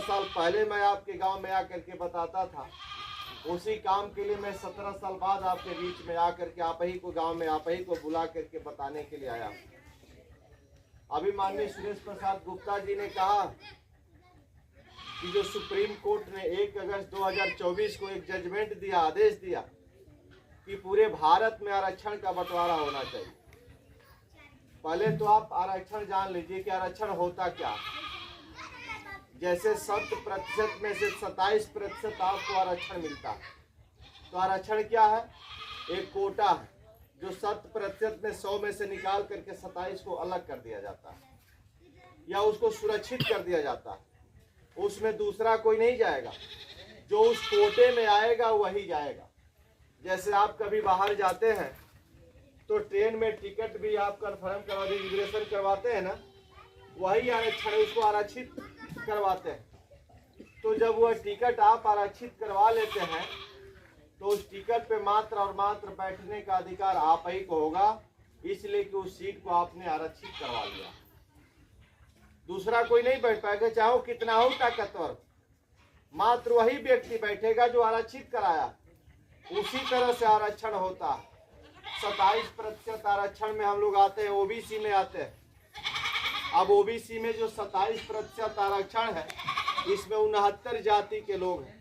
साल पहले मैं आपके गांव में आकर के बताता था, उसी काम के लिए मैं 17 साल बाद आपके बीच में आकर के आप ही को गांव में आप ही को बुला करके बताने के लिए आया। अभी माननीय सुरेश प्रसाद गुप्ता जी ने कहा कि जो सुप्रीम कोर्ट ने 1 अगस्त 2024 को एक जजमेंट दिया, आदेश दिया कि पूरे भारत में आरक्षण का बंटवारा होना चाहिए। पहले तो आप आरक्षण जान लीजिए कि आरक्षण होता क्या। जैसे 100% में से 27% आपको आरक्षण मिलता है, तो आरक्षण क्या है? एक कोटा है जो 100% में 100 में से निकाल करके 27 को अलग कर दिया जाता है या उसको सुरक्षित कर दिया जाता है। उसमें दूसरा कोई नहीं जाएगा, जो उस कोटे में आएगा वही जाएगा। जैसे आप कभी बाहर जाते हैं तो ट्रेन में टिकट भी आप कन्फर्म करवा रिजर्वेशन करवाते हैं ना, वही आरक्षण उसको आरक्षित करवाते हैं। तो जब वह टिकट आप आरक्षित करवा लेते हैं तो उस टिकट पे मात्र और मात्र बैठने का अधिकार आप ही को होगा, इसलिए कि उस सीट को आपने आरक्षित करवा लिया। दूसरा कोई नहीं बैठ पाएगा, चाहे वो कितना हो ताकतवर, मात्र वही व्यक्ति बैठेगा जो आरक्षित कराया। उसी तरह से आरक्षण होता है। 27% आरक्षण में हम लोग आते हैं, ओबीसी में आते हैं। अब ओबीसी में जो 27% आरक्षण है, इसमें 69 जाति के लोग हैं।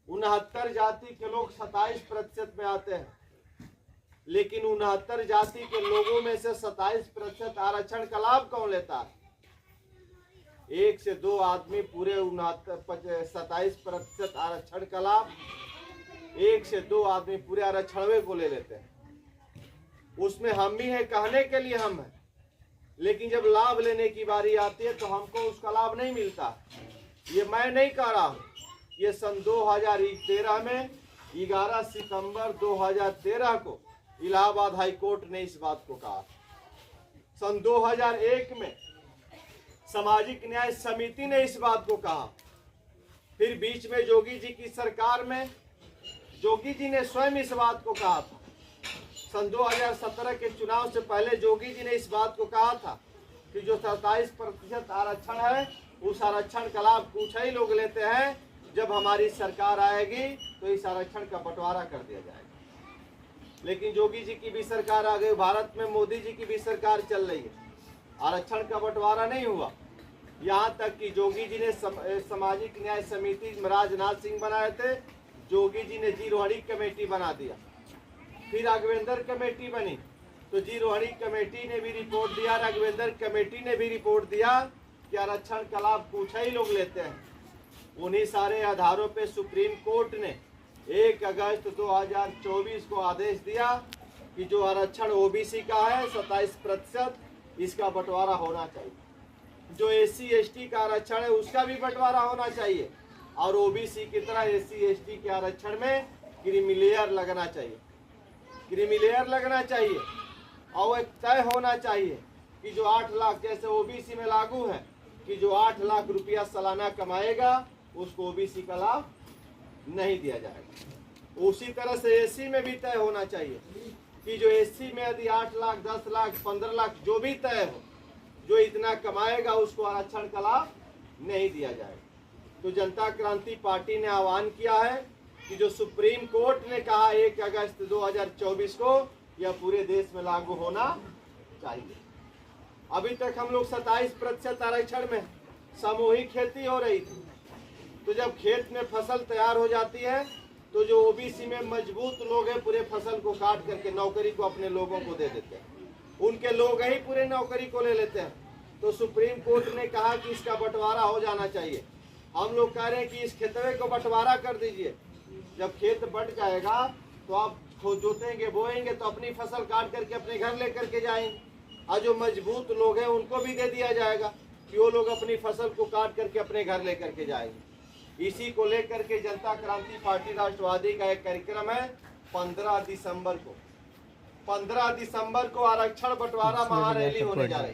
69 जाति के लोग 27% में आते हैं, लेकिन 69 जाति के लोगों में से 27% आरक्षण का लाभ कौन लेता है? 1 से 2 आदमी पूरे 27% आरक्षण का लाभ 1 से 2 आदमी पूरे आरक्षण को ले लेते हैं। उसमें हम भी हैं, कहने के लिए हम हैं, लेकिन जब लाभ लेने की बारी आती है तो हमको उसका लाभ नहीं मिलता। ये मैं नहीं कह रहा हूँ, ये सन 2013 में 11 सितंबर 2013 को इलाहाबाद हाई कोर्ट ने इस बात को कहा। सन 2001 में सामाजिक न्याय समिति ने इस बात को कहा। फिर बीच में जोगी जी की सरकार में जोगी जी ने स्वयं इस बात को कहा था। सन 2017 के चुनाव से पहले जोगी जी ने इस बात को कहा था कि जो 27% आरक्षण है, उस आरक्षण का लाभ कुछ ही लोग लेते हैं। जब हमारी सरकार आएगी तो इस आरक्षण का बंटवारा कर दिया जाएगा। लेकिन जोगी जी की भी सरकार आ गई, भारत में मोदी जी की भी सरकार चल रही है, आरक्षण का बंटवारा नहीं हुआ। यहाँ तक कि जोगी जी ने सामाजिक न्याय समिति में राजनाथ सिंह बनाए थे, जोगी जी ने जीरोहरी कमेटी बना दिया। फिर राघवेंद्र कमेटी बनी, तो जीरोहरी कमेटी ने भी रिपोर्ट दिया, राघवेंद्र कमेटी ने भी रिपोर्ट दिया कि आरक्षण का लाभ कुछ ही लोग लेते हैं। उन्हीं सारे आधारों पे सुप्रीम कोर्ट ने 1 अगस्त 2024 को आदेश दिया कि जो आरक्षण ओबीसी का है 27%, इसका बंटवारा होना चाहिए। जो SC ST का आरक्षण है उसका भी बंटवारा होना चाहिए, और ओबीसी की तरह SC ST के आरक्षण में क्रीमी लगना चाहिए। क्रीमी लगना चाहिए और एक तय होना चाहिए कि जो 8 लाख, जैसे ओबीसी में लागू है कि जो 8 लाख रुपया सालाना कमाएगा उसको ओबीसी का लाभ नहीं दिया जाएगा। उसी तरह से SC में भी तय होना चाहिए कि जो SC में यदि 8 लाख, 10 लाख, 15 लाख जो भी तय हो, जो इतना कमाएगा उसको आरक्षण का लाभ नहीं दिया जाएगा। तो जनता क्रांति पार्टी ने आह्वान किया है कि जो सुप्रीम कोर्ट ने कहा 1 अगस्त 2024 को, यह पूरे देश में लागू होना चाहिए। अभी तक हम लोग 27% आरक्षण में सामूहिक खेती हो रही थी। तो जब खेत में फसल तैयार हो जाती है तो जो ओबीसी में मजबूत लोग हैं पूरे फसल को काट करके नौकरी को अपने लोगों को दे देते हैं, उनके लोग ही पूरे नौकरी को ले लेते हैं। तो सुप्रीम कोर्ट ने कहा कि इसका बंटवारा हो जाना चाहिए। हम लोग कह रहे हैं कि इस खेतवे को बंटवारा कर दीजिए। जब खेत बंट जाएगा तो आप जोतेंगे, बोएंगे तो अपनी फसल काट करके अपने घर लेकर के जाएंगे, और जो मजबूत लोग हैं उनको भी दे दिया जाएगा कि वो लोग अपनी फसल को काट करके अपने घर लेकर के जाएंगे। इसी को लेकर के जनता क्रांति पार्टी राष्ट्रवादी का एक कार्यक्रम है 15 दिसंबर को आरक्षण बंटवारा महारैली होने जा रही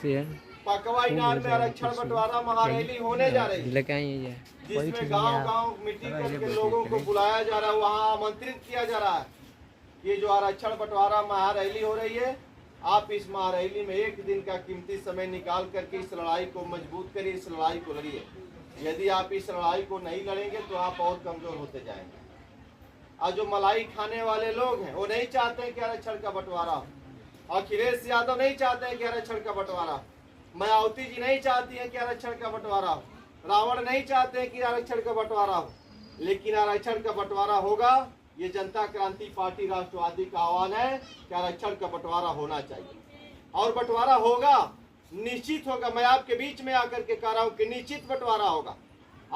है। पकवाईनार में आरक्षण बंटवारा महारैली होने जा रही है, जिसमें गांव-गांव मिट्टी करके लोगों को बुलाया जा रहा है, वहां आमंत्रित किया जा रहा है। ये जो आरक्षण बंटवारा महारैली हो रही है, आप इस महारैली में 1 दिन का कीमती समय निकाल करके इस लड़ाई को मजबूत करिए, इस लड़ाई को लड़िए। यदि आप इस लड़ाई को नहीं लड़ेंगे तो आप और कमजोर होते जाएंगे। और जो मलाई खाने वाले लोग हैं वो नहीं चाहते हैं कि आरक्षण का बंटवारा हो। अखिलेश यादव नहीं चाहते हैं कि आरक्षण का बंटवारा हो। मायावती जी नहीं चाहती है कि आरक्षण का बंटवारा हो। रावण नहीं चाहते हैं कि आरक्षण का बंटवारा हो। लेकिन आरक्षण का बंटवारा होगा। ये जनता क्रांति पार्टी राष्ट्रवादी का आह्वान है कि आरक्षण का बंटवारा होना चाहिए और बंटवारा होगा, निश्चित होगा। मैं आपके बीच में आकर के कह रहा हूं कि निश्चित बंटवारा होगा।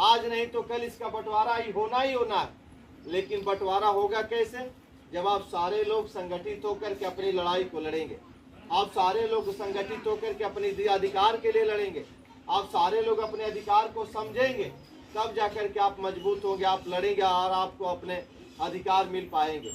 आज नहीं तो कल इसका बंटवारा ही होना है। लेकिन बंटवारा होगा कैसे? जब आप सारे लोग संगठित होकर के अपनी लड़ाई को लड़ेंगे, आप सारे लोग संगठित होकर के अपने अधिकार के लिए लड़ेंगे, आप सारे लोग अपने अधिकार को समझेंगे, तब जाकर के आप मजबूत होंगे, आप लड़ेंगे और आपको अपने अधिकार मिल पाएंगे।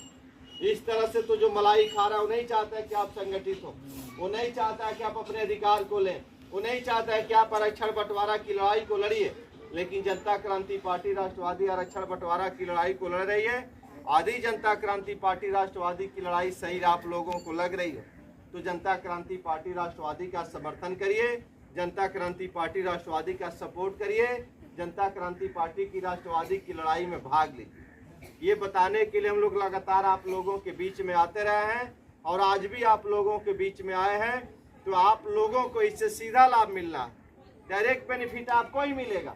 इस तरह से तो जो मलाई खा रहा है वो नहीं चाहता है कि आप संगठित हो, वो नहीं चाहता है कि आप अपने अधिकार को लें, वो नहीं चाहता है कि आप आरक्षण बंटवारा की लड़ाई को लड़िए। लेकिन जनता क्रांति पार्टी राष्ट्रवादी आरक्षण बंटवारा की लड़ाई को लड़ रही है। आदि जनता क्रांति पार्टी राष्ट्रवादी की लड़ाई सही आप लोगों को लग रही है तो जनता क्रांति पार्टी राष्ट्रवादी का समर्थन करिए, जनता क्रांति पार्टी राष्ट्रवादी का सपोर्ट करिए, जनता क्रांति पार्टी की राष्ट्रवादी की लड़ाई में भाग लीजिए। ये बताने के लिए हम लोग लगातार आप लोगों के बीच में आते रहे हैं और आज भी आप लोगों के बीच में आए हैं। तो आप लोगों को इससे सीधा लाभ मिलना है, डायरेक्ट बेनिफिट आपको ही मिलेगा।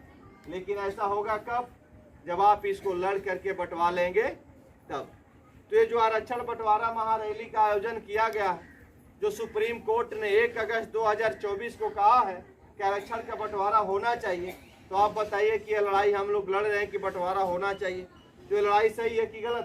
लेकिन ऐसा होगा कब? जब आप इसको लड़ करके बंटवा लेंगे तब। तो ये जो आरक्षण बंटवारा महारैली का आयोजन किया गया है, जो सुप्रीम कोर्ट ने 1 अगस्त 2024 को कहा है कि आरक्षण का बंटवारा होना चाहिए, तो आप बताइए कि ये लड़ाई हम लोग लड़ रहे हैं कि बंटवारा होना चाहिए, तो ये लड़ाई सही है कि गलत?